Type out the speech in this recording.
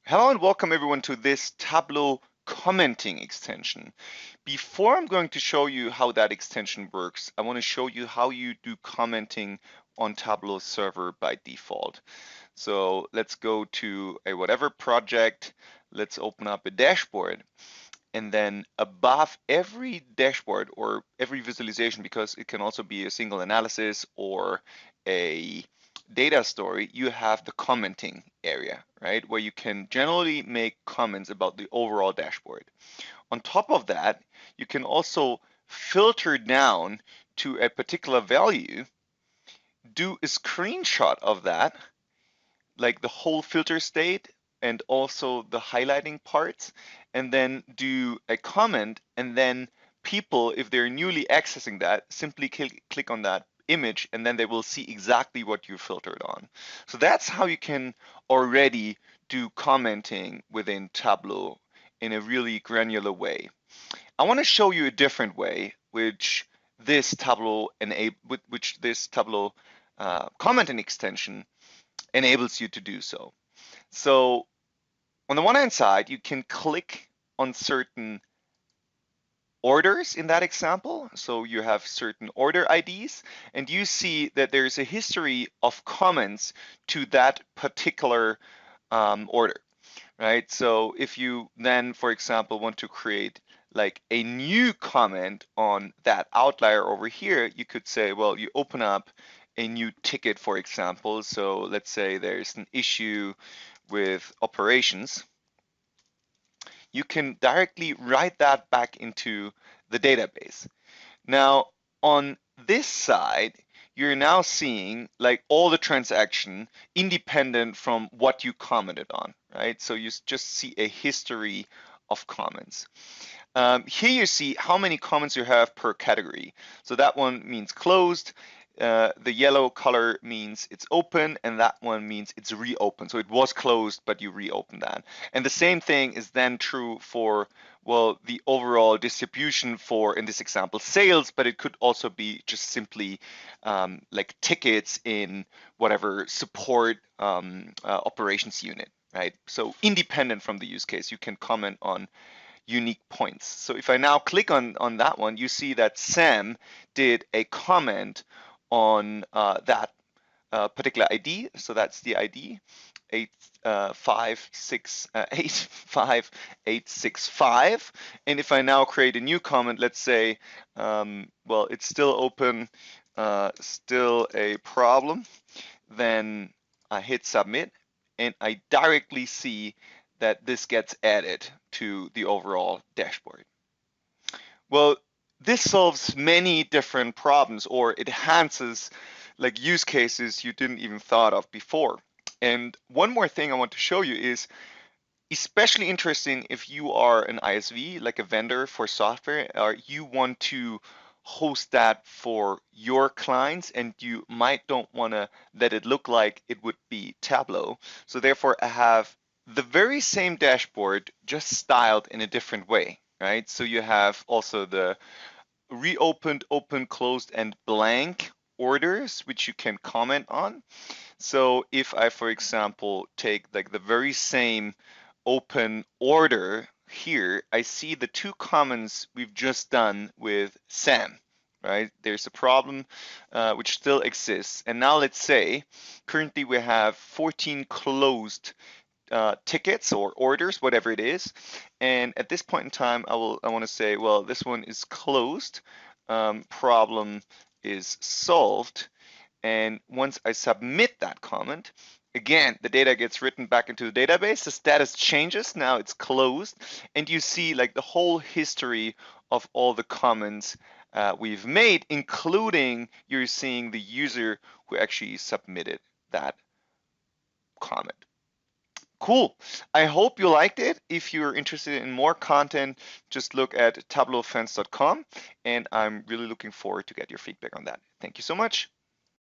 Hello and welcome everyone to this Tableau commenting extension. Before I'm going to show you how that extension works, I want to show you how you do commenting on Tableau server by default. So let's go to a whatever project, let's open up a dashboard, and then above every dashboard or every visualization, because it can also be a single analysis or a data story, you have the commenting area, right? Where you can generally make comments about the overall dashboard. On top of that, you can also filter down to a particular value, do a screenshot of that, like the whole filter state and also the highlighting parts, and then do a comment, and then people, if they're newly accessing that, simply click on that image and then they will see exactly what you filtered on. So that's how you can already do commenting within Tableau in a really granular way. I want to show you a different way which this Tableau commenting extension enables you to do so. So on the one hand side, you can click on certain orders in that example. So you have certain order IDs, and you see that there's a history of comments to that particular order, right? So if you then, for example, want to create like a new comment on that outlier over here, you could say, well, you open up a new ticket, for example. So let's say there's an issue with operations. You can directly write that back into the database. Now, on this side, you're now seeing like all the transaction independent from what you commented on, right? So you just see a history of comments. Here you see how many comments you have per category. So that one means closed. The yellow color means it's open, and that one means it's reopened. So it was closed, but you reopened that. And the same thing is then true for, well, the overall distribution for, in this example, sales, but it could also be just simply like tickets in whatever support operations unit, right? So independent from the use case, you can comment on unique points. So if I now click on that one, you see that Sam did a comment on that particular ID. So that's the ID 85865. And if I now create a new comment, let's say, well, it's still open, still a problem, then I hit submit, and I directly see that this gets added to the overall dashboard. Well, this solves many different problems, or it enhances like use cases you didn't even thought of before. And one more thing I want to show you is especially interesting if you are an ISV, like a vendor for software, or you want to host that for your clients and you might don't want to let it look like it would be Tableau. So therefore I have the very same dashboard just styled in a different way, right? So you have also the reopened, open, closed, and blank orders which you can comment on. So if I, for example, take like the very same open order here, I see the two comments we've just done with Sam, right? There's a problem which still exists. And now let's say currently we have 14 closed tickets or orders, whatever it is. And at this point in time, I want to say, well, this one is closed, problem is solved. And once I submit that comment, again, the data gets written back into the database, the status changes, now it's closed, and you see like the whole history of all the comments we've made, including you're seeing the user who actually submitted that comment. Cool. I hope you liked it. If you're interested in more content, just look at tableaufence.com, and I'm really looking forward to get your feedback on that. Thank you so much.